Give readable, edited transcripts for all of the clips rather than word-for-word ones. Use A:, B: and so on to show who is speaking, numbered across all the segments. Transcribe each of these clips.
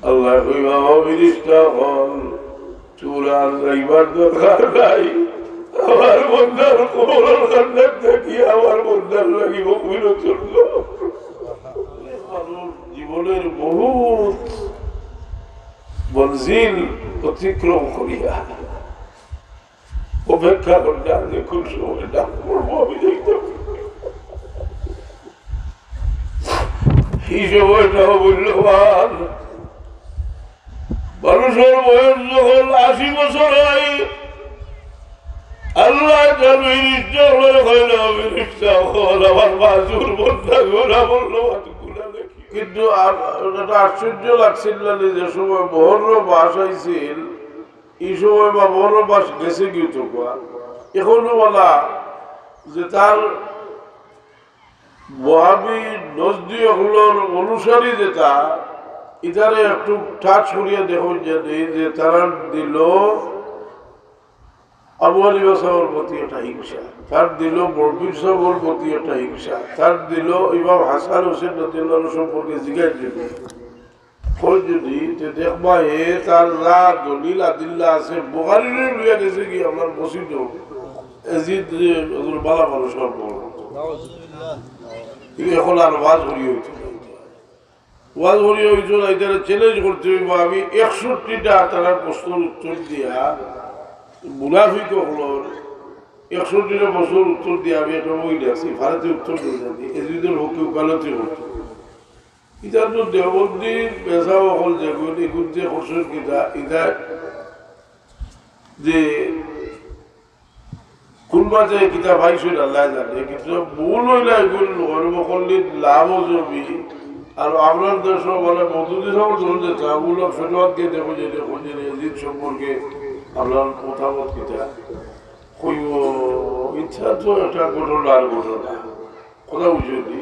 A: আল্লাহ কইবা ও ফেরেশতা হল চুরার যাইবার দরকার নাই, আমার বন্ধার কবরের কান্না থাকি আমার বন্ধার লাগিব কইলো চললো। মানুষ জীবনের বহুত মঞ্জিল অতিক্রম করিয়া অপেক্ষা করলাম যে খুব সময় ডাক করবো আমি দেখতে এই সময়টাও মূল্যবান। মানুষের বয়স যখন 80 বছর হয় আল্লাহ আমার বাজুর বন্ধা গোলা বললো দেখি। কিন্তু আশ্চর্য লাগছিল যে সময় বহর বাস আইছিল এই সময় বা বহর বাস গেছে কি তো এখনো বলা যে তার ওয়াহাবি নজদি হলোর অনুসারী যেটা ইধারে একটু টাচ করিয়া দেখুন জানি যে তারা দিল আবু হানিফা সাহেবের প্রতি একটা হিংসা, তার দিল বরফির সাহেবের প্রতি একটা হিংসা, তার দিল ইমাম হাসান হোসেন রাদিয়াল্লাহু সম্পর্কে জিজ্ঞাসা যদি দেখবা হে তার যা দলিল আদিল্লা আছে বুখারীর লইয়া গেছে কি আমার মসজিদ এজিদ বালা মানুষ এখন আর ওয়াজ হরি হইতো ওয়াজ হরি হইতো না, এটা চ্যালেঞ্জ করতে হইব আমি 61টা তারা প্রশ্নের উত্তর দিয়া মুনাফিক হলোর 61টা প্রশ্নের উত্তর দিয়ে আমি একটা বই আছি ভারতে উত্তর দিয়ে যাচ্ছি এজিদের হকে উকালতি করতো ইতার তো দেওবন্দির পেশা হল যেগুলো এখন যে হোসেন কিতা ইতা যে কোনবা যে কিতা ভাইছিল আল্লাহ জানে, কিন্তু ভুল হইলে এগুলো গর্বকল্লির লাভও জমি আর আপনার দেশ বলে মধুদি সব ধরুন যে চাগুলো ফেরোয়াতকে দেখো যে দেখো যে এজিদ সম্পর্কে আপনার মতামত কিতা কইব ইচ্ছা তো একটা ঘটনার ঘটনা কথা বুঝলি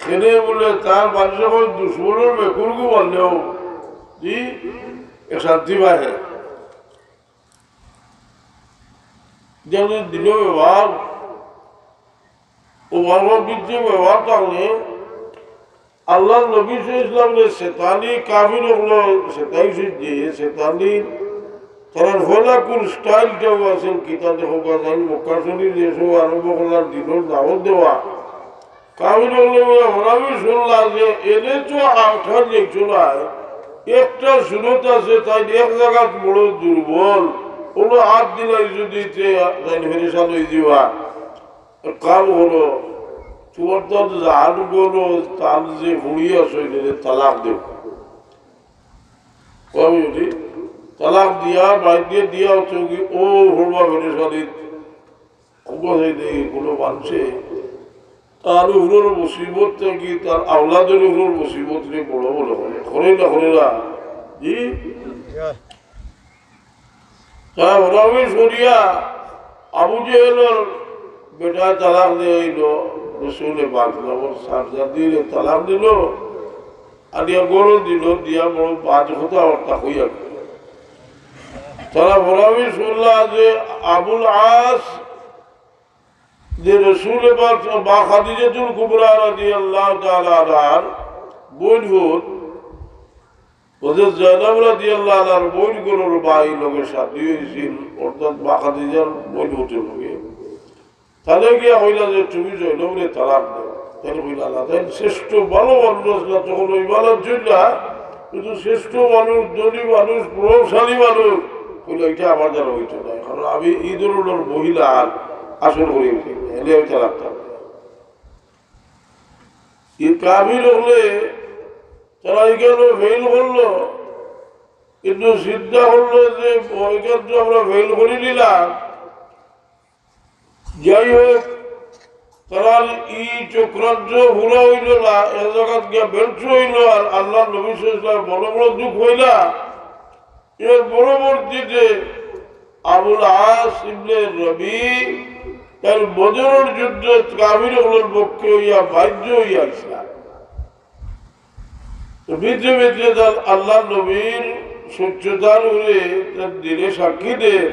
A: খেলে বলে তার মানুষের দুশ্মনের বেকুরকু বললেও জি শান্তি পায় যেমন দিল ব্যবহার ও বর্মবৃদ্ধি ব্যবহার থাকলে আল্লাহ নবী ইসলামের শেতানি কাবির হলো সেটাই যে শেতানি তারা হলাকুর স্টাইলটাও আছেন কিতা দেখো গান মক্কাশনির যেসব আরম্ভ করার দিনের দাওয়াত দেওয়া কাবির হলে আমি শুনলাম যে এনে তো আঠার দেখছো না একটা সুরত আছে তাই এক জায়গা বড় দুর্বল ওগুলো হাত দিলাই যদি ফেরেশান হয়ে যাওয়া কাম হলো তোমার তো হাত বলো তার যে হুড়িয়ে আসে তালাক দেব কবি তালাক দিয়া বাইরে দিয়া হচ্ছে কি ও হড়বা ফেরেশানির কোনো মানুষে তার উপর মুসিবত থেকে তার আওলাদের উপর মুসিবত নিয়ে বড় বড় করে না জি আমি শুনিয়া আবু জেহেলের বেটা তালাক দিল রসুলে সার্জার দিয়ে তালাক দিল আলিয়া গরু দিল দিয়া বড় 5 কথা অর্থা হইয়া তারা বরাবি শুনলা যে আবুল আস যে রসুলে বা খাদিজাতুল কুবরা রাদিয়াল্লাহু তাআলা আনহার বোন হুদ ওদের জয়নাব রাদিয়াল্লাহু আনহার বোন গুলোর ভাই লোকের সাথে হয়েছিল অর্থাৎ বা খাদিজার বোন হতে লোকে তাহলে গিয়া হইলা যে তুমি জয়নবরে তালাক দেও তাহলে হইলা না তাই শ্রেষ্ঠ ভালো মানুষ না তখন ওই ভালোর জন্য কিন্তু শ্রেষ্ঠ মানুষ ধনী মানুষ প্রভাবশালী মানুষ হইলে এটা আমার দ্বারা হইতো না কারণ আমি এই ধরনের মহিলা আসল করি এলে আমি তালাকতাম এই কাবিল হলে তারা এখানে ফেল করলো কিন্তু চিন্তা করলো যে ওইখান তো আমরা ফেল করে নিলাম যাই হোক তারা ই চক্রান্ত ভুলা হইল না এ জায়গা গিয়া ব্যর্থ হইল আর আল্লাহ নবী সাল্লাল্লাহু বড় বড় দুঃখ হইলা এর পরবর্তীতে আবুল আস ইবনে রবি তার বদরের যুদ্ধ কাফিরগুলোর পক্ষে হইয়া বাধ্য হইয়া আসলাম পৃথিবীতে তার আল্লাহ নবীর স্বচ্ছতার উপরে তার দিলে সাক্ষী দেন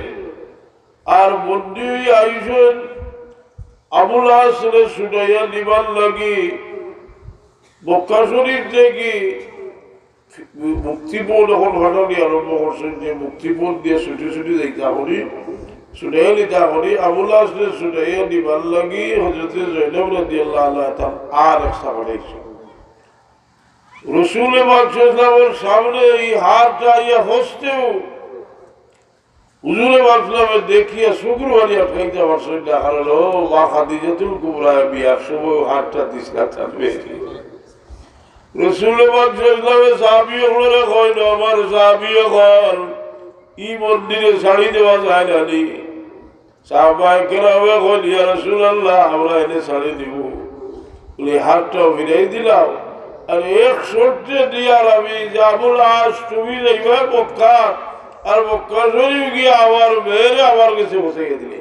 A: আর বন্দী হইয়া আইসেন আবুল আসরে ছুটাইয়া নিবার লাগি মক্কা শরীফ থেকে মুক্তিপদ এখন ঘটানি আরম্ভ করছেন যে মুক্তিপদ দিয়ে ছুটি ছুটি দেখতে করি ছুটাইয়া নিতা করি আবুল আসলে ছুটাইয়া দিবার লাগি হজরতে জয়নব রাদিয়াল্লাহু আনহা তার আর একটা বাড়াইছে রসুল বাদশাহের সামনে এই হারটা ইয়া হসতেও হুজুরে বাদশাহে দেখিয়া শুক্র বাড়ি আটকাইতে পারছেন না কারণ ও মা খাদিজাতুল কুবরা বিয়ার সময় হারটা দিশা থাকবে রসুল বাদশাহে সাহাবীও বলে কই না আমার সাহাবীও কল ই মন্দিরে ছাড়ি দেওয়া যায় না নি সাহাবায়ে কেরামে কইল ইয়া রাসূলুল্লাহ আমরা এনে ছাড়ি দিব বলে হারটা ফিরাই দিলাম আর এক শর্তে দিয়ার আমি যে আবুল আস তুমি যাইবা মক্কা আর মক্কা শরীফ গিয়ে আমার মেয়েরে আমার কাছে বসে দিলে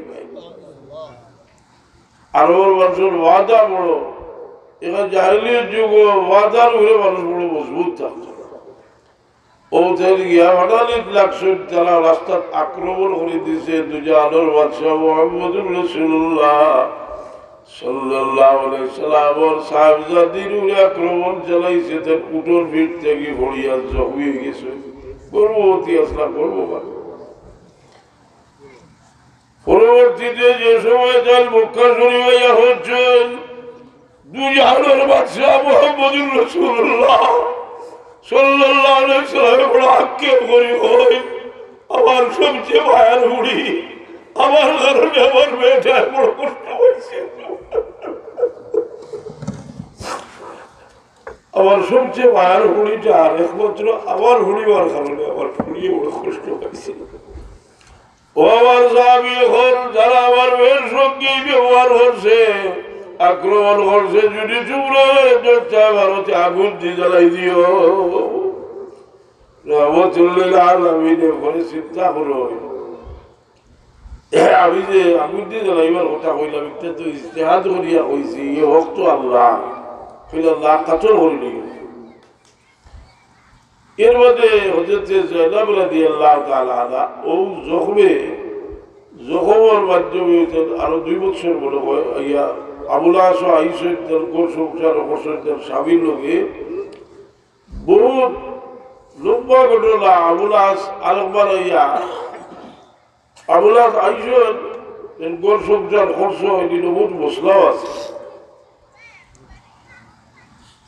A: আর ওর মানুষের ওয়াদা বড় এখানে জাহিলিয়ার যুগ ওয়াদার উপরে মানুষ বড় মজবুত থাকতো ও গিয়া হঠাৎ লাগছে তারা রাস্তা আক্রমণ করে দিয়েছে দুজা আলোর বাদশাহ মুহাম্মদুর রাসূলুল্লাহ সাল্লাল্লাহু আলাইহি সাল্লাম সাহাবজাদির উপরে আক্রমণ চালাইছে তার উঠোর ভিড় থেকে ভরিয়া জখমি হয়ে গেছে গর্ভবতী আসলা গর্ভবান পরবর্তীতে যে সময় তার মক্কা শরীফে হচ্ছেন দুজাহানের বাদশাহ মুহাম্মদুর রাসূলুল্লাহ সাল্লাল্লাহু আলাইহি সাল্লাম বড় আক্ষেপ করি হই আমার সবচেয়ে মায়ার বুড়ি আমার কারণে আমার মেয়েটা বড় কষ্ট হয়েছে আমার সবচেয়ে মায়ার হুড়িটা আর একমাত্র আমার হুড়িবার কারণে আমার হুড়িয়ে বড় কষ্ট হয়েছে ও আমার সাহাবী এখন যারা আমার মেয়ের সঙ্গে ব্যবহার করছে আক্রমণ করছে যদি চুমরা ভারতে আগুন দিয়ে জ্বালাই দিও রহমতুল্লিল আলামিনে করে চিন্তা করো আমি যে আগুন দিয়ে জ্বালাইবার কথা কইলাম এটা তো ইজতিহাদ করিয়া কইছি এ হোক তো আল্লাহ আল্লাহ কাতল করিনি এর মধ্যে হজরতে জয়নব রাদিয়াল্লাহু তাআলা আনহা ও জখমের মাধ্যমে আরো 2 বছর মনে হয় ইয়া আবুল আস আইসের গোর সংসার করছেন তার স্বামীর লোকে বহুত লম্বা ঘটনা আবুল আস আরেকবার ইয়া আবুল আস আইসের গোর সংসার করছে এদিন বহুত মশলাও আছে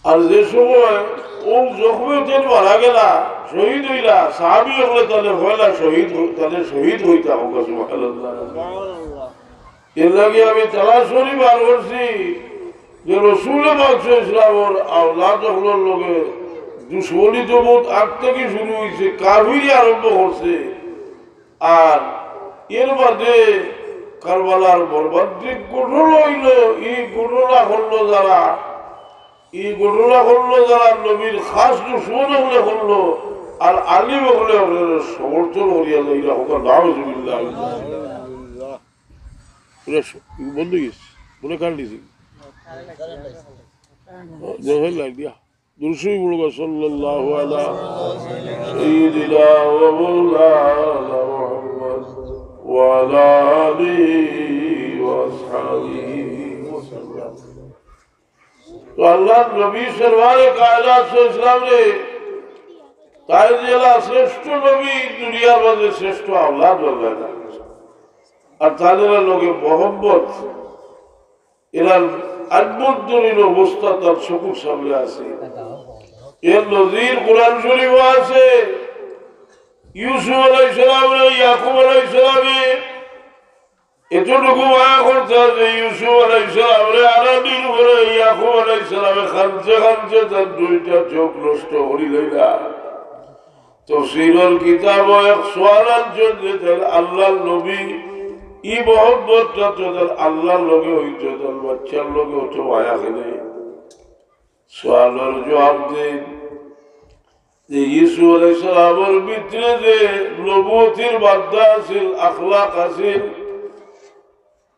A: আর যে সময় ও জখমে তেল মারা গেলা শহীদ হইলা সাহাবি হলে তাহলে হইলা শহীদ হইতা হোক সুবহানাল্লাহ এর লাগে আমি তালাশরি বার করছি যে রসুল ইসলামের আওলাদ হলোর লগে দুশ্মনী তো বহুত আগ থেকে শুরু হয়েছে কাফিরি আরম্ভ করছে আর এর মধ্যে কারবালার বরবাদিক ঘটনা হইল এই ঘটনা করলো যারা নবীর খাস দুশ্মন হলে করলো আর আলিম হলে সমর্থন করিয়া যাইলা হোক নাউজুবিল্লাহ বন্ধ গেছে মনে কার দিছি দুরুশই বলবো সাল্লাল্লাহু আলা সাইয়্যিদিনা ওয়া মাওলানা মুহাম্মদ ওয়া আলা আলিহি ওয়া আসহাবিহি ওয়াসাল্লাম তো আল্লাহ নবী সরওয়ারে কায়নাত ইসলাম রে তাই জেলা শ্রেষ্ঠ নবী দুনিয়ার মধ্যে শ্রেষ্ঠ আওলাদ বললেন আর তাদের লোকে মোহাম্মদ এরা আত্মদ্দরীর অবস্থা তার চোখের সামনে আছে এর নজির কোরআন শরীফ আছে ইউসুফ আলাইহিস সালাম ইয়াকুব আলাইহিস সালামে এতটুকু মায়া করতে যে ইউসুফ আলাইহিস সালাম আরাবির উপরে ইয়াকুব আলাইহিস সালামে খানছে তার 2টা চোখ নষ্ট করি লইলা তাফসীরের কিতাব 100 জন আল্লাহর নবী ই মোহাম্মদটা তোদের আল্লাহর লগে হইতো তোর বাচ্চার লগে হতো মায়া খেলে সোয়ালের জবাব দেন যে ইসু আলাইহিস সালামের ভিতরে যে নবুয়তের বার্তা আছিল আখলাক আছিল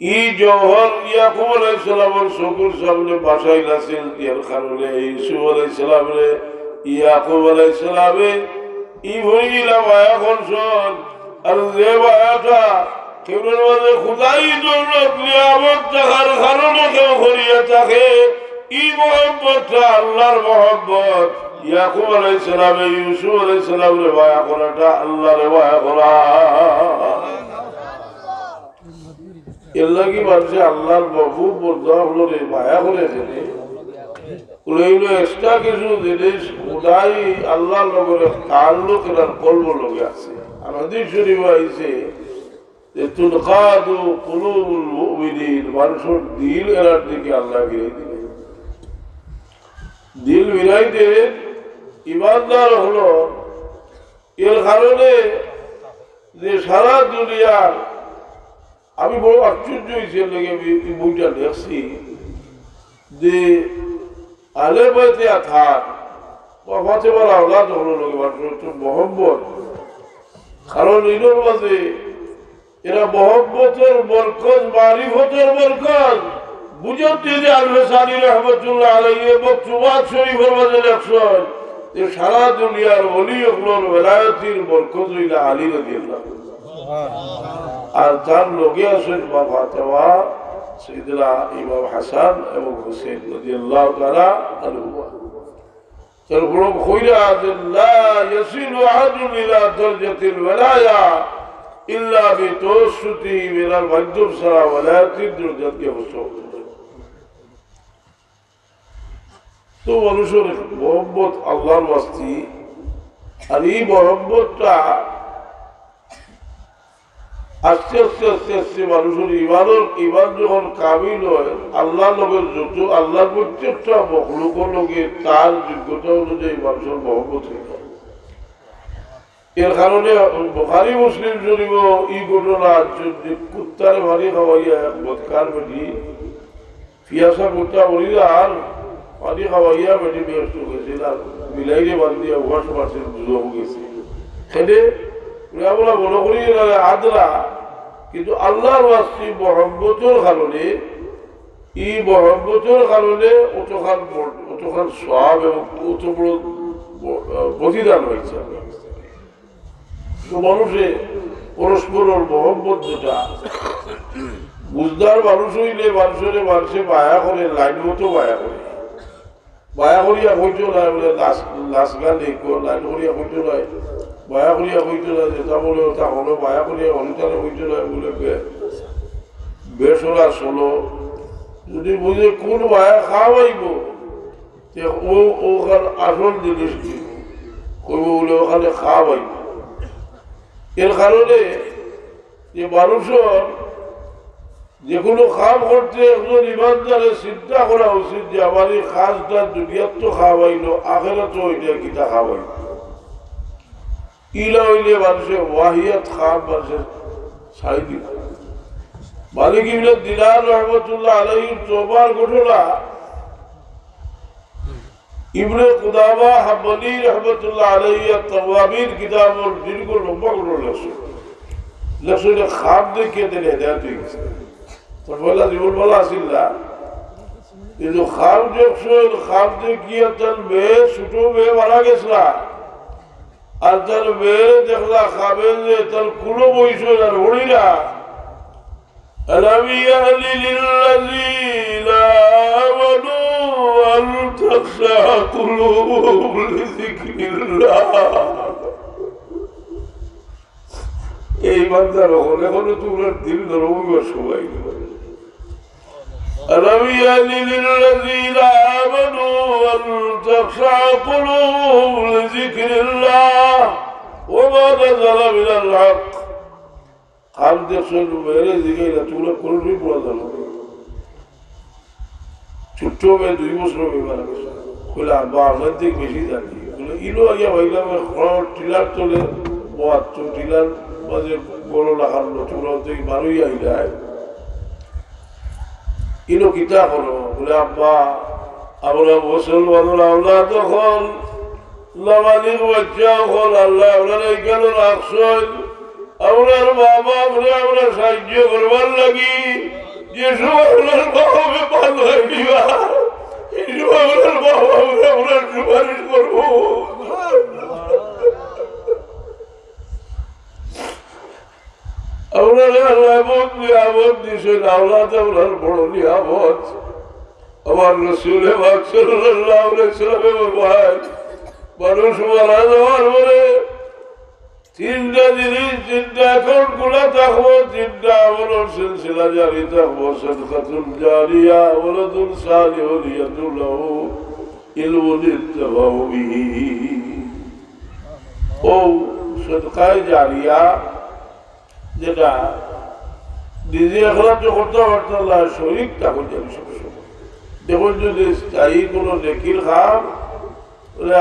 A: ই জওহর ইয়াকুব আলাইহিস সালামের চোখের সামনে বাসাইল আছিল এর কারণে ইসু আলাইহিস সালামে ইয়াকুব আলাইহিস সালামে ই ভরিলা মায়া করছেন আর যে মায়াটা কেবল মাঝে খুদাই দৌলত নিয়ামত দেখার কারণে কেউ করিয়া থাকে ই মহব্বতটা আল্লাহর মহব্বত ইয়াকুব আলাইহিস সালাম ইউসুফ আলাইহিস সালামের বায়া করাটা আল্লাহর বায়া করা এর লাগি মানুষে আল্লাহর বহুত বড় হলো রে বায়া করে দেনে ওইগুলো এক্সট্রা কিছু জিনিস খোদাই আল্লাহর লগরে তাল্লুক এর কলব লগে আছে আর হাদিস শরীফ আইছে যে তুলকাদু কুলুবুল মুমিনিন মানুষের দিল এর দিকে আল্লাহ গিয়ে দিলেন দিল বিরাইতে ইমানদার হলো এর কারণে যে সারা দুনিয়ার আমি বড় আশ্চর্য হয়েছি লেগে বইটা দেখছি যে আলে বাইতে আথার বাবাতে বলা আওলাদ হলো লোকে মানুষের মহব্বত কারণ এর মাঝে এরা মহব্বতের বরকত মারিফতের বরকত বুঝতে যে আলমে সানি রহমতুল্লাহ আলাইহি বক্তব্য শরীফের মাঝে লেখছেন যে সারা দুনিয়ার ওলি হলোর বেলায়েতির বরকত হইলা আলী রাদিয়াল্লাহু আর তার লগে আছেন বাবা তাওয়া সাইয়েদনা ইমাম হাসান এবং হুসাইন রাদিয়াল্লাহু তাআলা আনহুমা তারপর কইরা যে লা ইয়াসিলু আহাদুন ইলা দারজাতিল ওয়ালায়া ইল্লা বিতাওসসুতি মিনাল মাকদুম সারা ওয়ালায়াতির দারজাতকে হুসুল তো মানুষের মোহাম্মত আল্লাহর ওয়াস্তি আর এই মোহাম্মতটা আস্তে আস্তে আস্তে আস্তে মানুষের ইমান যখন কামিল হয় আল্লাহ লোকের যত আল্লাহর প্রত্যেকটা মখলুকের লোকে তার যোগ্যতা অনুযায়ী মানুষের মহব্বত হয়ে যায় এর কারণে বুখারী মুসলিম শরীফ এই ঘটনা কুত্তারে ভারী খাওয়াইয়া এক বদকার বেটি পিয়াসা কুত্তা বলিদার পানি খাওয়াইয়া বেটি ব্যস্ত গেছিল আর বিলাইরে বান্ধিয়া ওয়াশ মাসের বুঝাও গেছে সেটা বলা মনে করি আদরা কিন্তু আল্লাহর ওয়াস্তি মহব্বতের কারণে এই মহব্বতের কারণে অতখান সওয়াব এবং অত বড় প্রতিদান হয়েছে মানুষে পরস্পরের মহব্বত যেটা বুঝদার মানুষ হইলে মানুষে মায়া করে লাইন মতো মায়া করিয়া হইতো নয় বলে নাচ গান লাইন করিয়া হইতো নয় মায়া করিয়া হইতো না যেটা বলে ওটা হলো মায়া করিয়া হলিতারে হইতো না বলে বেসরা শোনো যদি বুঝে কোন মায়া খাওয়াইব ওখানে আসল জিনিস কইব বলে ওখানে খাওয়াইব এর কারণে যে মানুষের যে কোনো কাম করতে একজন ইমানদারে চিন্তা করা উচিত যে আমার এই কাজটা দুনিয়ার তো খাওয়াইলো আখেরাতো ওইটা কিতা খাওয়াইল ইলা হইলে মানুষের ওয়াহিয়াত খাম মানুষের ছাই দিব মালিক ইবনে দিনার রহমতুল্লাহ আলাইহির তওবার ঘটনা ইবনে কুদামা হাম্বলি রহমতুল্লাহ আলাইহি তাওয়াবির কিতাবর দীর্ঘ লম্বা ঘটনা লেখছে খাম দেখিয়ে দিলে হেদায়েত হয়ে গেছে তোর বলা জীবন বলা আসিল না কিন্তু খাম দেখছেন খাম দেখিয়ে তার মেয়ে ছোট মেয়ে মারা গেছে না আর তার মেয়ের দেখলা খাবে যে তার কুলো বইছে আর হরি না ألم يهل للذين آمنوا أن تخشع قلوبهم لذكر الله এই বান্দার হলে হলে তোমরা দিল রবিবার সবাই ألم يهل للذين آمنوا أن تخشع قلوبهم لذكر الله وما نزل من الحق খাম দেখছেন মেরে দিকে না তোমরা কোনোটাই পড়া জানো ছোট্ট মেয়ে 2 বছর মেয়ে মারা গেছে বলে আব্বা আপনার দিক বেশি জানি বলে ইলো আগে ভাইলাম টিলার তোলে বাচ্চো টিলার মাঝে বড় লাগানো তোমরা থেকে বারোই আইলায় ইলো কিতা করো বলে আব্বা আমরা মুসলমানের আল্লাহ তখন লামালির বাচ্চা হল আল্লাহ আপনারা কেন রাখছেন আপনার বাবা আমরা সাহায্য করবার লাগি যে আপনার বাবা ভালো হয়ে দিবা আপনার বাবা আমরা সুপারিশ করবো আপনার আবদ নিয়ামত দিয়েছেন আওলাদ আপনার বড় নিয়ামত আমার রসুল সাল্লাল্লাহু আলাইহি ওয়াসাল্লামের ভাই মানুষ মারা যাওয়ার পরে তিনটা জিনিস, তিনটা অ্যাকাউন্ট খোলা থাকবো, তিনটা আমলের সিলসিলা জারি থাকবো। সাদকাতুল জারিয়া, ওয়ালাদুন সালিহুন ইয়াদউ লাহু, ইলমুন ইনতাফাউ বিহি। ও সাদকায়ে জারিয়া যেটা নিজে এখলাস করতে পারতাম না, শরীর তখন জানি সবসময়। দেখুন যদি স্থায়ী কোনো নেকির খাম,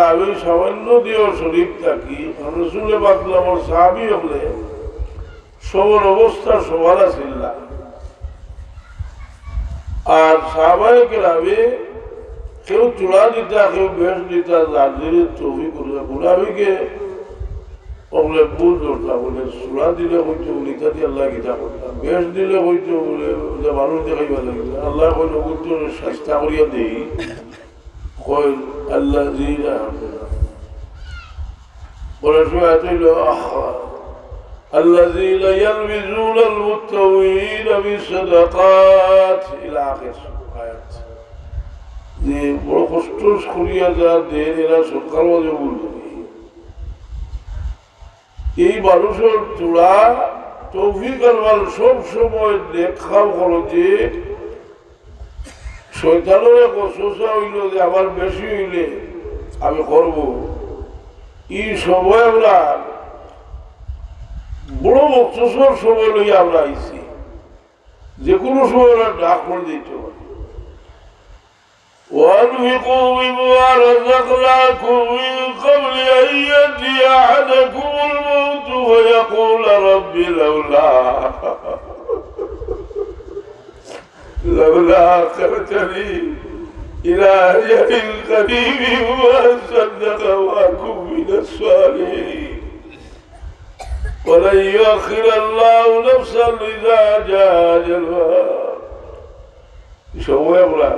A: আমি সামান্য দিয়েও শরীফ থাকি। রসুলে বাতলামর সাহাবি হলে সবর অবস্থা সবার আছিল না। আর সাহাবায়ে কেরামে কেউ চূড়া দিতা, কেউ বেশ দিতা, জার্জির তৌফিক করলে গুলাবিকে ওগুলো ভুল ধরতাম বলে। চূড়া দিলে হইতো লিখা দিয়ে আল্লাহ গীতা করতাম, বেশ দিলে হইতো বলে মানুষ দেখাইবা লাগিল। আল্লাহ কইল চেষ্টা করিয়া দিই الذين الذين يلمزون المتطوعين بالصدقات إلى آخر آيات। যে বড় কষ্ট করিয়া যা দেন এরা সরকার মধ্যে বলবে এই মানুষের চূড়া তৌফিক আলমাল সব সময় দেখাও করো যে শয়তানের এক অসুস্থা হইল যে আমার বেশি হইলে আমি করব। এই সময় আমরা বড় অসুস্থর সময় লইয়া আমরা আইছি, যে কোনো সময় আমরা ডাক করে দিতে পারি। وأنفقوا مما رزقناكم من قبل أن يأتي أحدكم الموت فيقول رب لولا أخرتني إلى أجل قريب وأصدق وأكن من الصالحين ولن يؤخر الله نفسا إذا جاء أجلها। সময় আমরা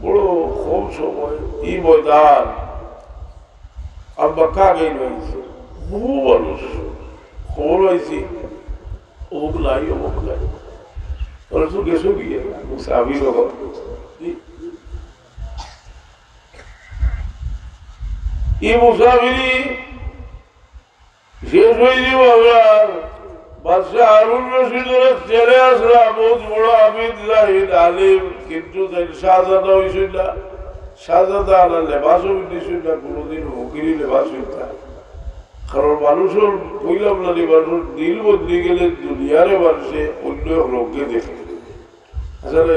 A: বড় কম সময় এই ময়দান আমরা কাগে রয়েছি, বহু মানুষ খবর হয়েছি অমুক নাই অমুক নাই। ওরা তো গেছো গিয়ে মুসাফির এই মুসাফিরি শেষ হয়ে যাব। আমরা বাদশাহ হারুন রশিদের ছেলে আসলা বহুত বড় আবিদ জাহিদ আলিম, কিন্তু শাহজাদা হয়েছিল না। শাহজাদা আনা লেবাসও দিছিল না, কোনোদিন হকিরি লেবাস হইত না। কারণ মানুষের কইলাম না, মানুষের দিল বদলি গেলে দুনিয়ারে মানুষে অন্য রোগকে দেখে। আসলে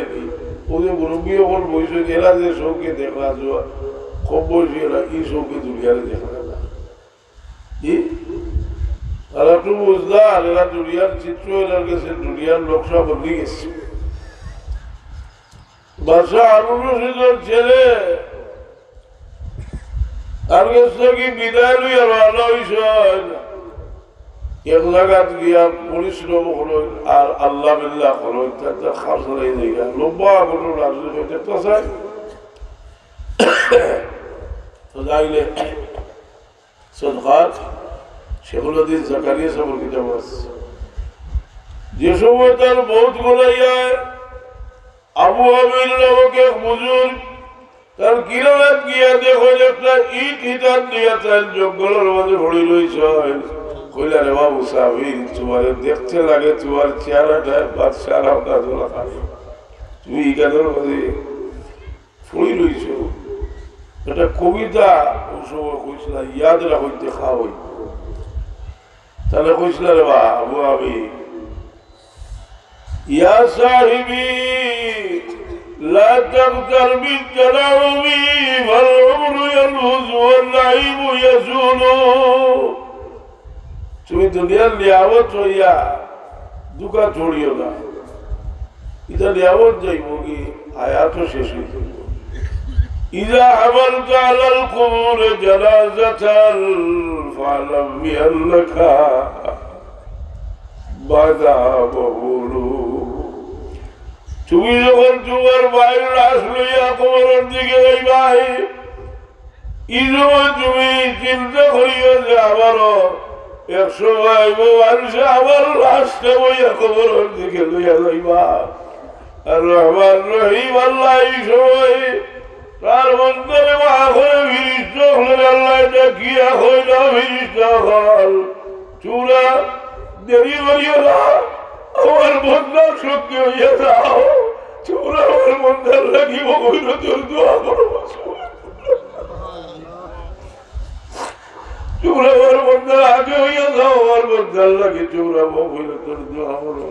A: ও যে মুরব্বী হল বয়সে এরা যে সৌকে দেখলা, কম বয়সী এরা এই সৌকে দুনিয়ারে দেখলা না। তারা একটু বুঝলা, আর এরা দুনিয়ার চিত্র এরা গেছে, দুনিয়ার নকশা বদলি গেছে। বাদশাহ হারুন রশিদের ছেলে আর গেছে কি বিদায় লইয়া রওনা হইছে। এক জায়গাত গিয়া পরিশ্রম করো আর আল্লাহ বিল্লাহ করো, তাতে খাস হয়ে যায়। লম্বা কোনো রাজনীতি দেখতে চাই তো যাইলে সদকাত সেগুলো দিয়ে জাকারিয়া সাহেবের কিতাব আছে। যে সময় তার বহুত গোলাইয়া আবু আমির নামক এক বুজুর্গ তার কিরাত গিয়া দেখো একটা ইট হিটার দিয়া তার জঙ্গলের মাঝে পড়ে রয়েছে। কইলা রে বাবু সাহির, তোমার দেখতে লাগে তোমার চেহারাটা বাদশাহ তুমি ইগানের মাঝে পড়ে রয়েছ। এটা কবিতা ওই সময় কইছিল ইয়াদ রাখতে খাওয়াই। তাহলে কইছিল রে বাবু আমি ইয়া সাহিবি لا تغتر بالتنعم فالعمر ينفذ والنعيم يزول। তুমি দুনিয়ার নিয়ামত হইয়া দুকা ছড়িও না, এটা নিয়ামত যাইব কি হায়াতও শেষ হয়ে যাইব। إذا حملت على القبور جنازة فاعلم بأنك بعدها مهول। তুমি যখন তোমার বাইরের লাশ লইয়া কবরের দিকে যাইবাই, এই সময় তুমি চিন্তা করিও যে আমারও 100 ভাইব মানুষে আমার লাশটা বইয়া কবরের দিকে লইয়া যাইবা। আর রহমান রহিম আল্লাহ এই সময় তার বন্ধরে মা করে ফিরিস্তা হলে আল্লাহ ডাকিয়া হইল ফিরিস্তা হল চূড়া দেরি করিও না আমার বন্ধার শক্তি হইয়া যাও চূড়া আমার বন্ধার লাগিব হইল তোর দোয়া করো চূড়া আমার বন্ধার আগে হইয়া যাও আমার বন্ধার লাগে চূড়া হইল তোর দোয়া করো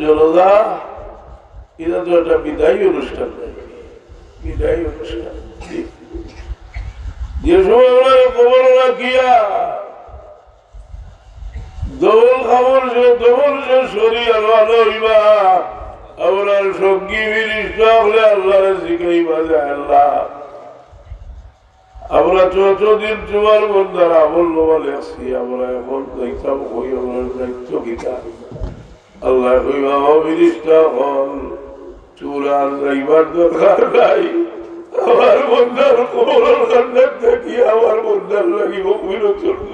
A: জনদা এটা তো একটা বিদায়ী অনুষ্ঠান বিদায়ী অনুষ্ঠান যে সময় আমরা খবর রাখিয়া দবল খবর সে শরীর ভালো হইবা আমরা সঙ্গী বিরিষ্ট হলে আল্লাহ শিখাইবা যে আল্লাহ আমরা যতদিন তোমার বন্ধার আমল নোমালে আছি আমরা এখন দেখতাম হই আমার দায়িত্ব গীতা আল্লাহ কইবা বিরিষ্টা হল চূড়ার যাইবার দরকার নাই আমার বন্ধার কোমর কান্নার দেখি আমার বন্ধার লাগিব বুঝল চলল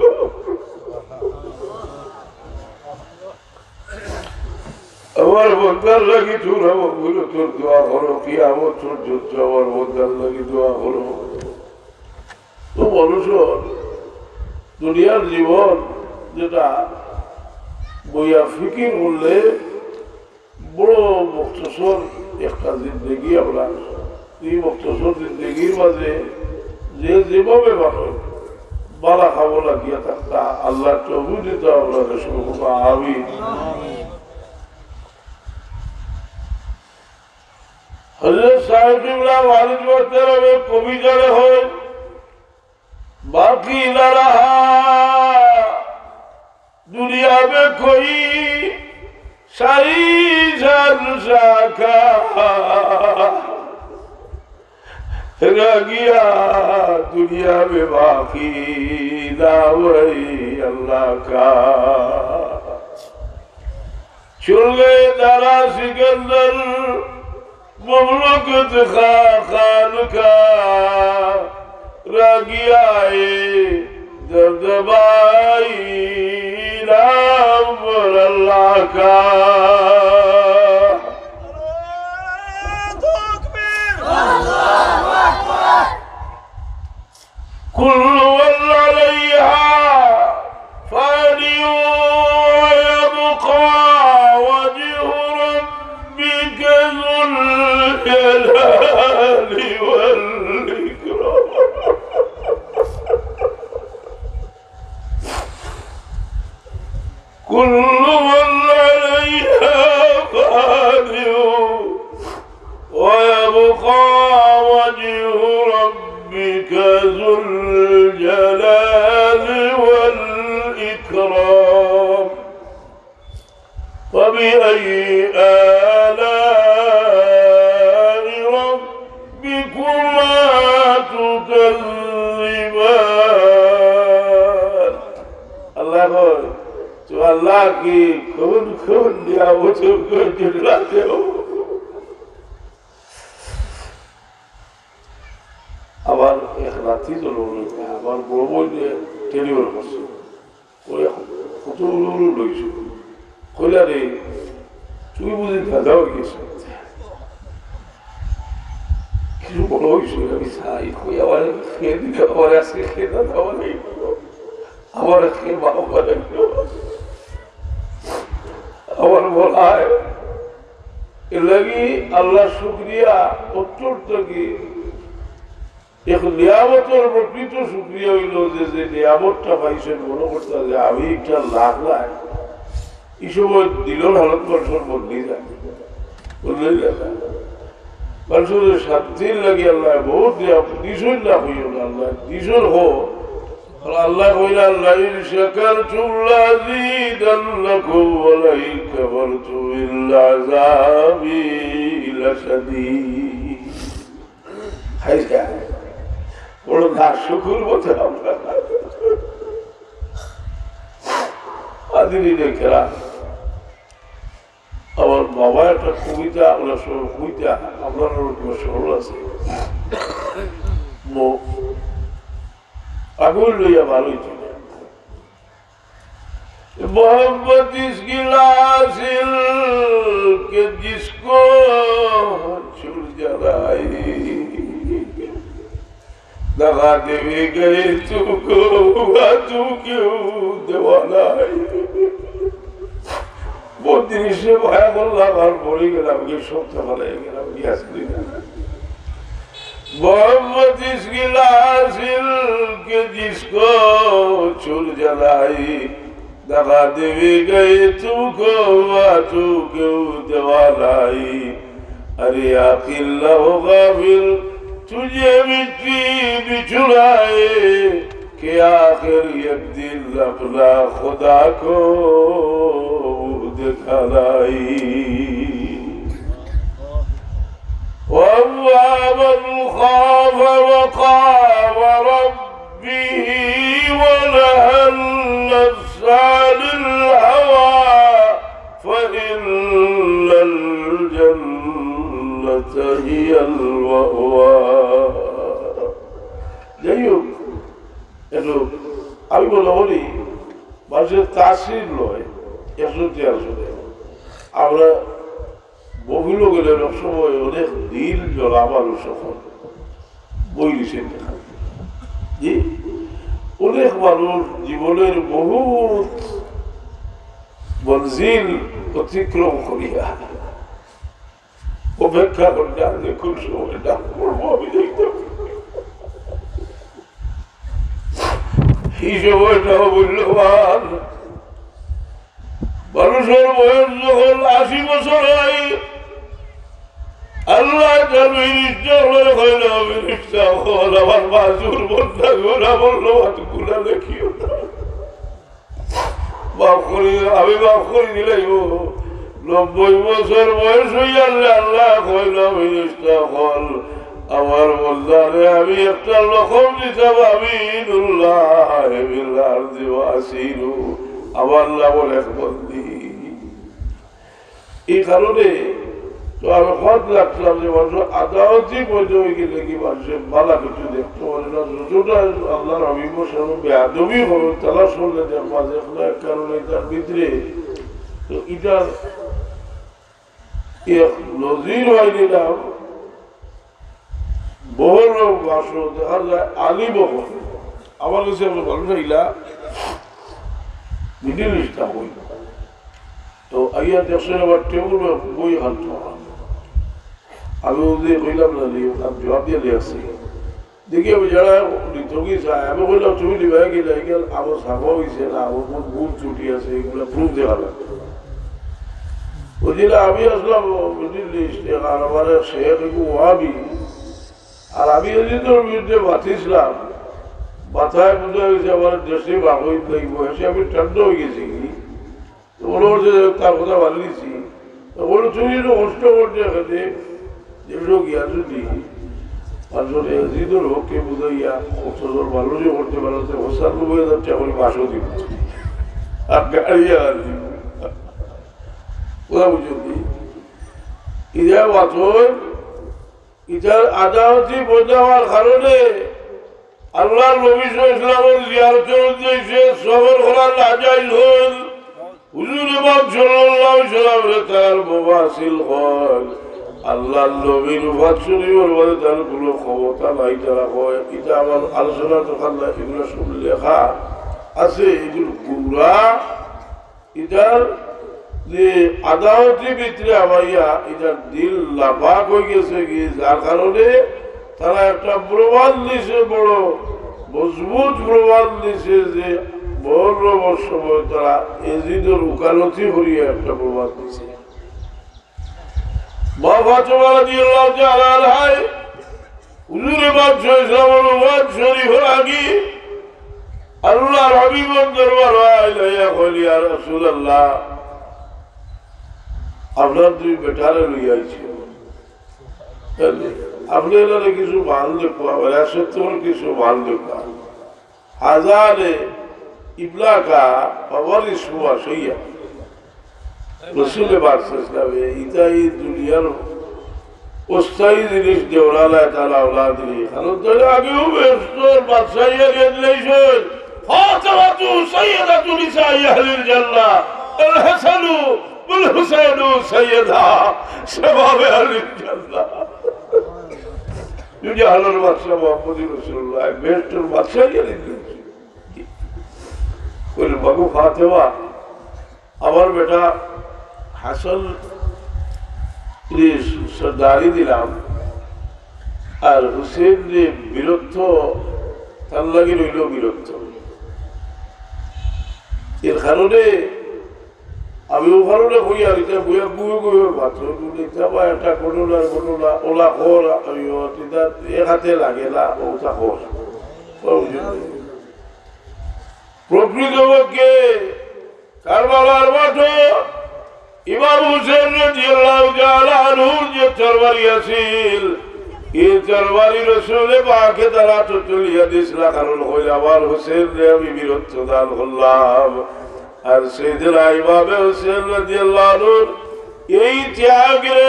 A: আমার বন্ধার লাগি চূড়াবো বুঝল তোর দোয়া করো কি আমার সূর্য আমার বন্ধার লাগি দোয়া করো তো মানুষ দুনিয়ার জীবন যেটা বইয়া ফিকির করলে বড় মুক্তসর একটা জিন্দগি আমরা এই মুক্তসর জিন্দগির মাঝে যে যেভাবে মানুষ বালা খাবো লাগিয়া থাকতা আল্লাহ চৌধুরিত আপনাদের শুভ আমি হযরত সাহেব ইমরান ওয়ালিদ বলতে হবে কবিতারে হয় বাকি না রহা दुनिया में कोई सारी जनसा का रह गया दुनिया में बाकी ना वही अल्लाह का चल गए दारा सिकंदर मुमलकत खान का रह गया दबदबाई अल्लाह का कुल्लु अलैहा फानियु यबqa वजहु रब्बिका ज़ुल जलाली वल इकराम كل من عليها فان ويبقى وجه ربك ذو الجلال والإكرام فبأي آلاء ربكما تكذبان الله تو اللہ کی خون خون دیا وہ تم کو جلاتے ہو আবার এক রাত্রি তো আবার বড় বই দিয়ে টেলিফোন করছে ওই কত লইছ কইলা রে তুই বুঝি দাদা হয়ে গেছ কিছু বড় হয়েছ আমি চাই কই আবার খেয়ে দিলে আবার আজকে খেয়ে দাদা আমার খেয়ে বাবা আমার বলা হয় এর লাগি আল্লাহ শুক্রিয়া অত্যন্ত কি এক নিয়ামতের প্রকৃত শুক্রিয়া হইল যে নিয়ামতটা পাইছেন মনে করতে যে আমি একটা লাখ লাখ এই সময় দিলর হালত মানুষের বদলি যায় বদলে যায় মানুষের শান্তির লাগি আল্লাহ বহুত দিশন না হইল না আল্লাহ দিশন হোক আল্লাহ কইলা লাইন শাকারতুম লাযীদান্নাকুম ওয়া লাইন কাফারতুম ইল্লা আযাবি লাশাদীদ হাইয়া বড় না শুকর বলতে আমরা আদিনী দেখরা আমার বাবা একটা কবিতা আমরা কবিতা আপনার সরল আছে আগুন লইয়া ভালোই ছিল मोहब्बत इसकी लासिल के जिसको छुड़ जलाई दगा देवे गए तुमको हुआ तू क्यों दीवाना बहुत दिन से भाया बोला बार बोली गया मुझे शौक था वाला गया मुझे हंसने मोहम्मद इस गिलासिल के जिसको चुल जलाई दगा देवे गए तुमको हुआ तू क्यों दीवानाई अरे आखिर हो गाफिल तुझे मिट्टी बिछुड़ाए कि आखिर एक दिन अपना खुदा को दिखलाई वअम्मा मन खाफ मक़ाम रब्बिह वनहा النفس عن الهوى فإن الجنة هي المأوى যাই হোক একটু আমি বলি মানুষের তাসির নয় একশোটি আসলে আমরা বহু গেলে সময় অনেক দিল জলা মানুষ বই লিখে দেখা জি অনেক মানুষ জীবনের বহুত মঞ্জিল অতিক্রম করিয়া অপেক্ষা করতে আমি খুব সময় ডাক করবো আমি দেখতে এই সময়টাও মূল্যবান মানুষের বয়স যখন ৮০ বছর হয় আল্লাহ আমার মাজুর বন্ধা গোলা বললো গুলা দেখিও বাপ করি আমি বাপ করে দিলাই ৯০ বছর বয়স হইয়া আল্লাহ কইল হল আমার বন্ধারে আমি একটা লক্ষণ দিতাম আমি আমার নামল এক বন্দী এই কারণে তো আমি খত লাগছিলাম যে মানুষ আদালতই পর্যায়ে গেলে কি মানুষের ভালো কিছু দেখতে পারে না যতটা আল্লাহর হাবিবের সামনে বেয়াদবি হবে তারা শুনলে যে মাঝে এক কারণে তার ভিতরে তো এটার নজির হয়নি না বহু লোক বাস দেখা যায় আলী বহন আমার কাছে ভালো চাইলা মিডিল ইস্টটা বই তো আইয়া দেশের আবার টেবুল বই হাঁটতে আমি ওদের কইলাম না জবাব দিয়ে লিখছি দেখি আমি যারা লিথকি চাই আমি কইলাম তুমি লিবাই গেলে গেল আমার সাফা হয়েছে না আমার বহুত ভুল ছুটি আছে এগুলো প্রুফ দেখা লাগবে বুঝলে আমি আসলাম মিডিল ইস্ট আর আমার শেখ ওয়াবি আর আমি এদিনের বিরুদ্ধে বাঁচিয়েছিলাম মাথায় বোঝা গেছে আমার দেশে বাঘই লাগব এসে আমি ঠান্ডা হয়ে গেছি কি ওর যে তার কথা বানিয়েছি ওর তুমি কষ্ট করতে এখানে যেগুলো গিয়া যদি আসলে এদিনের হোককে বুঝাইয়া কষ্টর মানুষই করতে পারছে ৯৫,০০০ টাকা করে মাসও দিব আর গাড়ি আর দিব কোথা বুঝলি ইদা বাথর ইটার আদালতি বোঝাবার কারণে আল্লাহ নবী ইসলামের জিয়ারতের উদ্দেশ্যে সফর করার নাজাইজ হল হুজুর পাক সাল্লাল্লাহু আলাইহি ওয়াসাল্লামের তার মুবাসিল হল আল্লাহর নবীর উপাসনী বলতে তার কোনো ক্ষমতা নাই তারা কয় এটা আমার আলোচনা তো আল্লাহ এগুলো সব লেখা আছে এগুলো পুরা এটার যে আদালতের ভিতরে আমাইয়া এটার দিল লাফাক হয়ে গেছে কি যার কারণে তারা একটা প্রমাণ দিছে বড় মজবুত প্রমাণ দিছে যে বড় সময় তারা এজিদের উকালতি করিয়া একটা প্রমাণ দিছে মা ফাতেমা রাদিয়াল্লাহু তাআলা আনহা হুজুরে পাক সাল্লাল্লাহু আলাইহি ওয়াসাল্লাম শরীফের আগে আল্লাহর হাবিবের দরবারে আইলা কইলি ইয়া রাসূলুল্লাহ আপনার দুই বেটারে লইয়া আইছে আপনারা কিছু মাল দেখবা সত্তর কিছু মাল দেখবা হাজারে ইবলাকা আবার ইসমা সইয়া রসুলে বাদশাহে ইটা এই দুনিয়ার অস্থায়ী জিনিস দেওয়ালা তালা ওলা দিলি কারণ তাহলে আগেও বেস্তর বাদশাহিয়া গেলেছেন ফাতেমাতু সাইয়্যিদাতু নিসাই আহলিল জান্নাহ আল হাসানু ওয়াল হুসাইনু সাইয়্যিদা শাবাবে আহলিল জান্নাহ জাহানের বাদশাহ মোহাম্মদ রাসূলুল্লাহ বেহেশতের বাদশাহ গেলেন বললেন বাবু ফাতেমা আমার বেটা হাসান সর্দারি দিলাম আর হুসেন যে বীরত্ব তার লাগে রইল বীরত্ব এর কারণে আমি ওখানে কই আর এটা বইয়া গুয়ে গুয়ে মাত্র বা একটা ঘটনার ঘটনা ওলা খর আমি এক হাতে লাগে না ওটা খর প্রকৃতপক্ষে কারবালার মাঠে ইমাম হুসেন রাদিয়াল্লাহু তাআলা আনহুর যে তরবারি আছিল এই তরবারি রাসূলে পাকে তারা তো তুলিয়া দিছিল কারণ হইল আমার হুসেন রে আমি বীরত্ব দান করলাম আর সাইয়েদনা ইমাম হুসেন রাদিয়াল্লাহু আনহুর এই ত্যাগে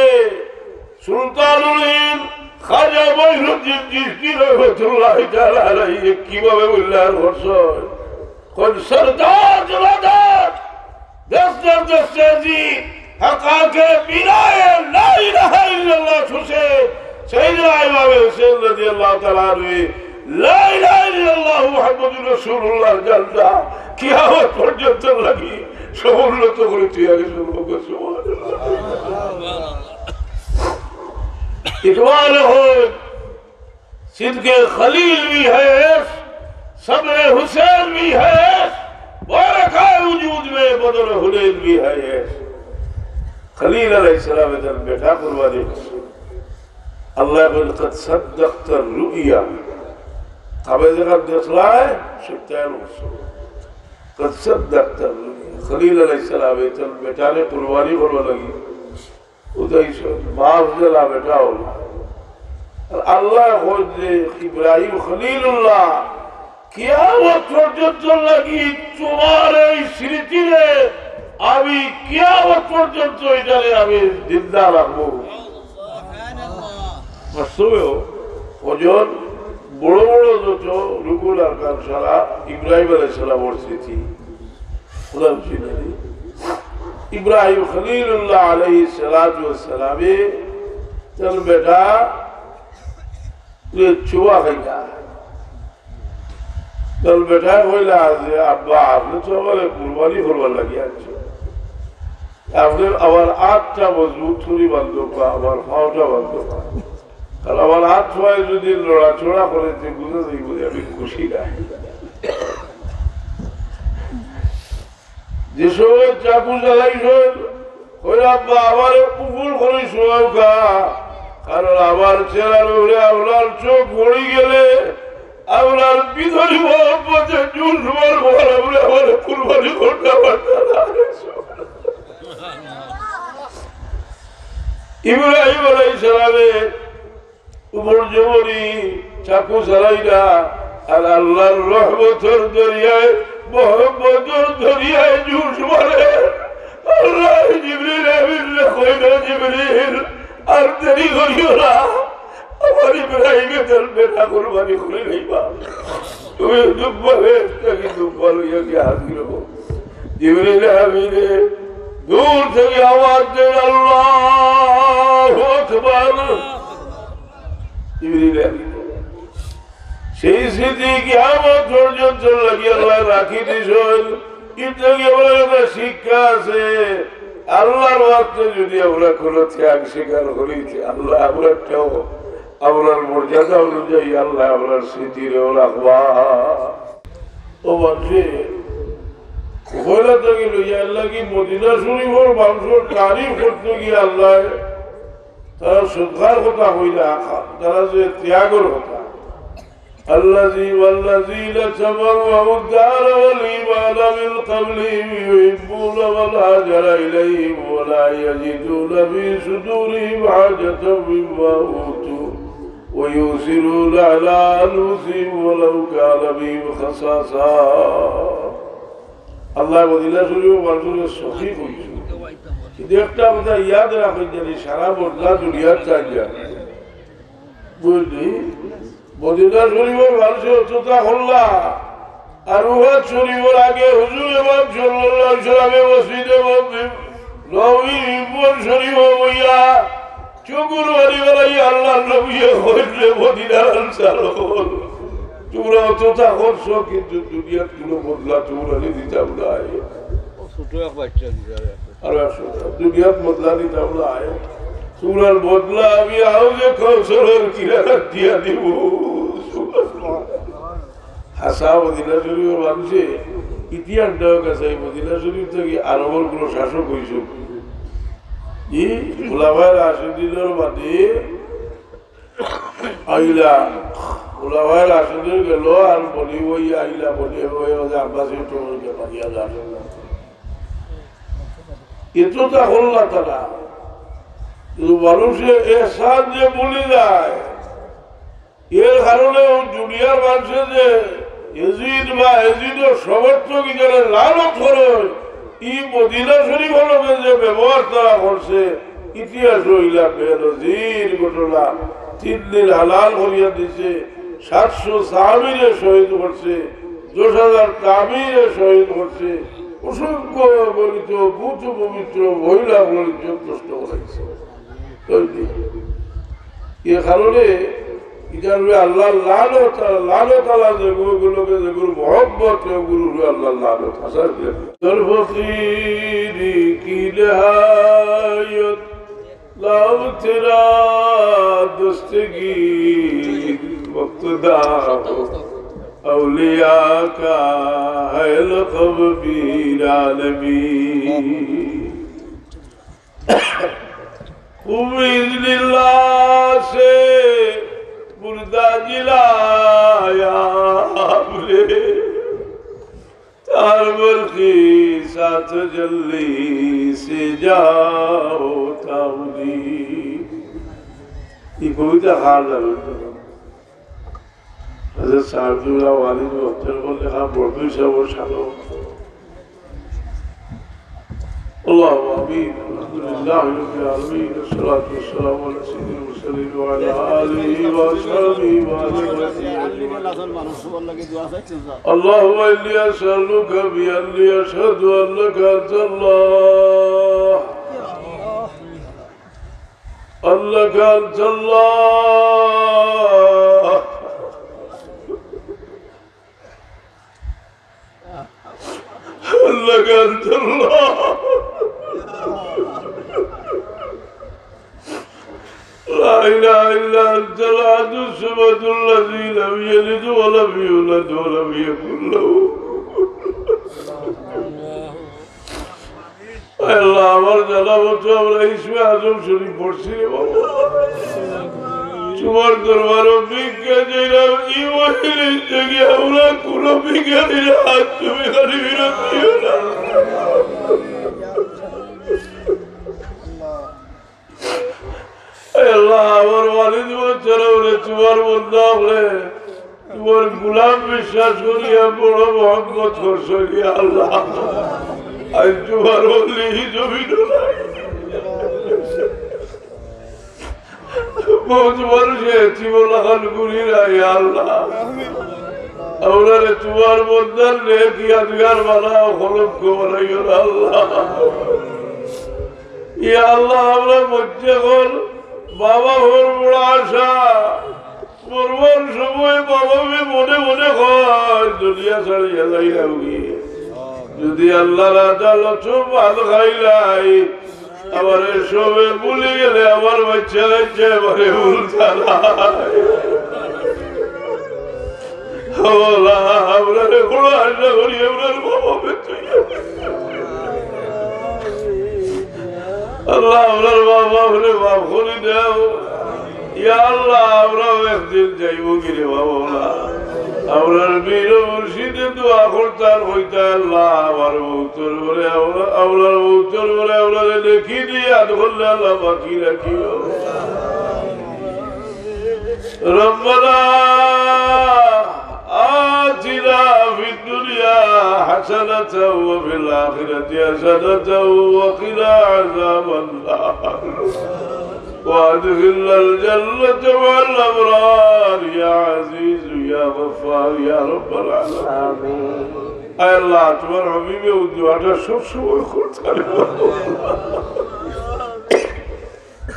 A: সুলতানুল হিন্দ খাজা মঈনুদ্দিন চিশতি রাহমাতুল্লাহি তাআলা আলাইহি কিভাবে উল্লাস করছেন কোন সরদার জলাদার দস্তর দস্তজি হকাকে বিনায়ে লা ইলাহা ইল্লাল্লাহ হুসেন সাইয়েদনা ইমাম হুসেন রাদিয়াল্লাহু তাআলা আনহু লা ইলাহা ইল্লাল্লাহ মুহাম্মাদুর রাসূলুল্লাহ জানতা কিয়ামত পর্যন্ত লাগি সমুন্নত করে তুই আগে শুনবো সুবহানাল্লাহ इकबाल हो सिद्ध खलील भी है सब्र हुसैन भी है बरका वजूद में बदर हुलैल भी है खलील अलैहिस्सलाम का बेटा कुर्बानी अल्लाह ने कद सद्दक़त रुया हमें जगह देखला है शैतान कद सद्दक़त रुया खलील अलैहिस्सलाम का बेटा ने कुर्बानी करवा लगी बेटा अल्लाह इब्राहिम खलीलुल्लाह कियामत পর্যন্ত লাগি তোমার এই স্মৃতিরে আমি কিয়ামত পর্যন্ত এটারে আমি জিন্দা রাখবো বাস্তবে ওজন বড় বড় যত রুকুল আরকান সারা ইব্রাহিম আলাইহিস সালামের স্মৃতি খোদা জিন্দানি इब्राहिम खलीलुल्लाह अलैहि सलातु वस्सलाम चल बेटा ये चुआ गया चल बेटा बोला जे अब्बा आपने तो हमारे कुर्बानी करवा लगिया आपने আমার আটটা মজবুত ছুরি বান্ধব আমার পাওটা বান্ধব কারণ আমার হাত ছয় যদি লড়াচড়া করে বুঝে যাই বলে আমি খুশি না যে সময় চাকু জ্বালাইছেন ওই আব্বা আমার পুকুর করে শোকা কারণ আমার চেহারার উপরে আপনার চোখ পড়ে গেলে আপনার বিধরি মোহাম্মদের জুলমার ঘর আমরা আমার কুরবানি করতে পারতাম ইব্রাহিম আলাইহিস সালামের উপর জবরি চাকু জ্বালাইরা আর আল্লাহর রহমতের দরিয়ায় মোহাম্মদের দরিয়ায় জুস মারে আল্লাহ জিবরিল আমিনরে কইলো জিবরিল আর দেরি করিও না আমার ইব্রাহিমের বেটা কুরবানি করে লইবা তুমি দুঃখে তাকে দুঃখ লইয়া গিয়ে হাজির হবো জিবরিল আমিনে দূর থেকে আওয়াজ দেন আল্লাহু আকবার জিবরিল আমিন সেই স্মৃতি কিয়ামত পর্যন্ত লাগিয়ে আল্লাহ রাখি দিছেন কিন্তু একটা শিক্ষা আছে আল্লাহর ওয়াক্তে যদি আমরা কোনো ত্যাগ স্বীকার করি আল্লাহ আমরাটাও আপনার মর্যাদা অনুযায়ী আল্লাহ আপনার স্মৃতিরেও রাখবা ও মানুষে কয়লা থেকে লইয়া আল্লাহ কি মদিনা শরীফের মানুষের তারিফ করতে গিয়ে আল্লাহ তারা সৎকার কথা হইলা তারা যে ত্যাগের কথা الذي والذين تبوأوا الدار والإيمان من قبلهم يحبون من هاجر إليهم ولا يجدون في صدورهم حاجة مما أوتوا ويؤثرون على أنفسهم ولو كان بهم خصاصة الله মদিনা শরীফ মানুষের সখী কইছে কিন্তু একটা কথা ইয়াদ রাখেন জানি সারা বদলা দুনিয়ার চাই বুঝলি মদিনা শরীফের মানুষের অতটা হল্লা আর উহাদ শরীফের আগে হুজুর ইমাম সাল্লাল্লাহু আলাইহি ওয়াসাল্লাম মসজিদে নববী শরীফ হইয়া চকুর বাড়ি বেড়াই আল্লাহ নবীয়ে হইলে মদিনার চালক তোমরা অত তা করছো কিন্তু দুনিয়ার কোনো বদলা তোমরা দিতাম নাই আর দুনিয়ার বদলা দিতাম নাই তোমরার বদলা আমি আউজে কৌশলের কিনারা দিয়া দিব হাসা মদিনা শরীফ মানুষে ইতিহাস দেওয়া গেছে এই মদিনা শরীফ থেকে আরবের কোনো শাসক হয়েছে গোলাভাইয়ের আসনের বাদে আইলা গোলাভাইয়ের আসনে গেল আর বলি ওই আইলা বলি আব্বাসের তোমাকে পাঠিয়া যান এতো তা হল না তারা কিন্তু মানুষের এহসান যে বলে যায় এর কারণে দুনিয়ার মানুষের যে এজিদ বা এজিদের সমর্থক যারা লালত করে এই মদিনা শরীফ হলকে যে ব্যবহার তারা করছে ইতিহাস হইলা বেনজির ঘটনা 3 দিন হালাল করিয়া দিছে 700 সাহাবীরে শহীদ করছে 10,000 তাবিরে শহীদ করছে অসংখ্য গণিত বুধ পবিত্র মহিলা গণিত প্রশ্ন করেছে এ কারণে আল্লাহ লালত আল্লাহ যেগুলোকে যেগুলো মহব্বত গুরু আল্লাহ লালত হাসার ফকিরি কি নেহায়ত লাভ তেরা দস্তগীর মুক্তদা औलिया का है लक़ब पीर आलमीन बिइज़्निल्लाह से मुर्दा जिलाया हमने तार बरक़ी साथ जल्दी से जाओ ताउली ये कविता हाल है हज़रत साहबुल्लाह वालिद वक्तर को लिखा बड़ू से वो शालो अल्लाह आमीन अल्हम्दुलिल्लाह रब्बिल आलमीन अस्सलातु वस्सलामु अला सय्यिदिल मुरसलीन व अला आलिहि व अस्हाबिहि व अल्लाहुम्मा इन्नी असअलुका बि अन्नी अशहदु अन्नका अंतल्लाह अन्नका अंतल्लाह لك أنت الله لا إله إلا أنت الأحد الصمد الذي لم يلد ولم يولد ولم يكن له আল্লাহ আমার জানা মতো আমরা ইসমে আজম শরীফ পড়ছি তোমার দরবার বিজ্ঞা যেরাম ই মহিলের জায়গায় আমরা কোন বিজ্ঞানীর হাত তুমি খালি বিরত দিও না আল্লাহ আমার ওয়ালিদ বাচ্চারা বলে তোমার বন্ধা বলে তোমার গোলাম বিশ্বাস করিয়া বড় মহব্বত করছো আল্লাহ আজ তোমার বললি জমিন বহুত মানুষে জীবন গুলি নাই আল্লাহ আমরা তোমার বন্ধার নেক ইয়াদগার বানাও কলঙ্ক বানাইও আল্লাহ ইয়া আল্লাহ আমরা মধ্যে হল বাবা ভোর বড় আশা মরবার সময় বাবা মনে মনে হয় দুনিয়া ছাড়িয়া যাইলাম গিয়ে যদি আল্লাহর আদালত ভাত খাইলাই আমার সবে ভুলে গেলে আমার বাচ্চা বাচ্চা এবারে ভুল আমরা কোনো আশা করি আপনার বাবা আল্লাহ আপনার বাবা বলে বাপ করে দেও ইয়া আল্লাহ আমরাও একদিন যাইব কিরে বাবা আপনার বীর মুর্শিদে দোয়া করতার হইতা আল্লাহ আমার বৌতর বলে আপনার বৌতর বলে আপনারা দেখি দিয়ে আদ করলে আল্লাহ বাকি রাখিও রব্বানা আতিনা ফিদ দুনিয়া হাসানাতাও ওয়া ফিল আখিরাতি হাসানাতাও ওয়া কিনা আযাবান নার وادخلنا الجنة مع الأبرار يا عزيز يا غفار يا رب العالمين أي الله تبار حبيبي ودعاء شوف شو يقول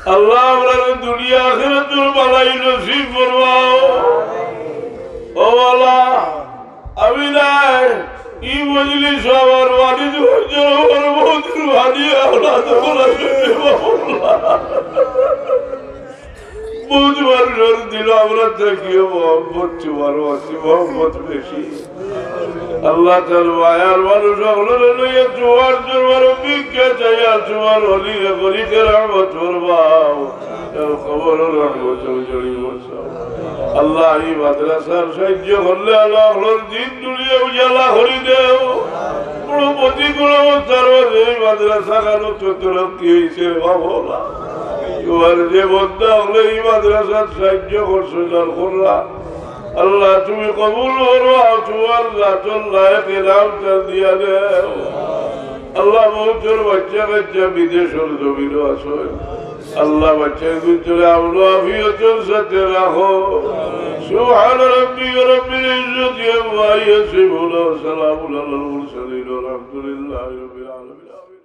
A: আল্লাহ আমরা দুনিয়া আখিরাতুল বালাই নসিব ফরমাও ও আল্লাহ আমি নাই ই মজলিস আমার ওয়ালিদ হজর আমার বহুত রুহানি আওলাদ বলা বহুত মানুষের দিল আমরা থাকিও মোহাম্মদ তোমার ওয়াসি মোহাম্মদ বেশি আল্লাহ তার মায়ার মানুষ সকলের লইয়া তোমার জোর ভিক্ষা চাইয়া তোমার হলিরে গরিকে রহমত ফরমাও খবর রহমত জড়ি বসাও আল্লাহ এই মাদ্রাসার সাহায্য করলে আল্লাহ দিন দুনিয়া উজালা করি দেও বড় প্রতিকূল অবস্থার মধ্যে এই মাদ্রাসা কালো চতুর কি হয়েছে বাবলা তোমার যে বন্ধা হলে এই মাদ্রাসার সাহায্য করছো যার করলা আল্লাহ তুমি কবুল করো তোমার জাতল লায়কে নামটা দিয়া দেও আল্লাহ বহুতর বাচ্চা কাচ্চা বিদেশের জমিন আছে আল্লাহ বাচ্চার ভিতরে আমলো আফিয়তের সাথে রাখো সুবহান রাব্বিকা রাব্বিল ইজ্জতি আম্মা ইয়াসিফুন ওয়া সালামুন আলাল মুরসালিন ওয়া আলহামদুলিল্লাহি রাব্বিল আলামিন।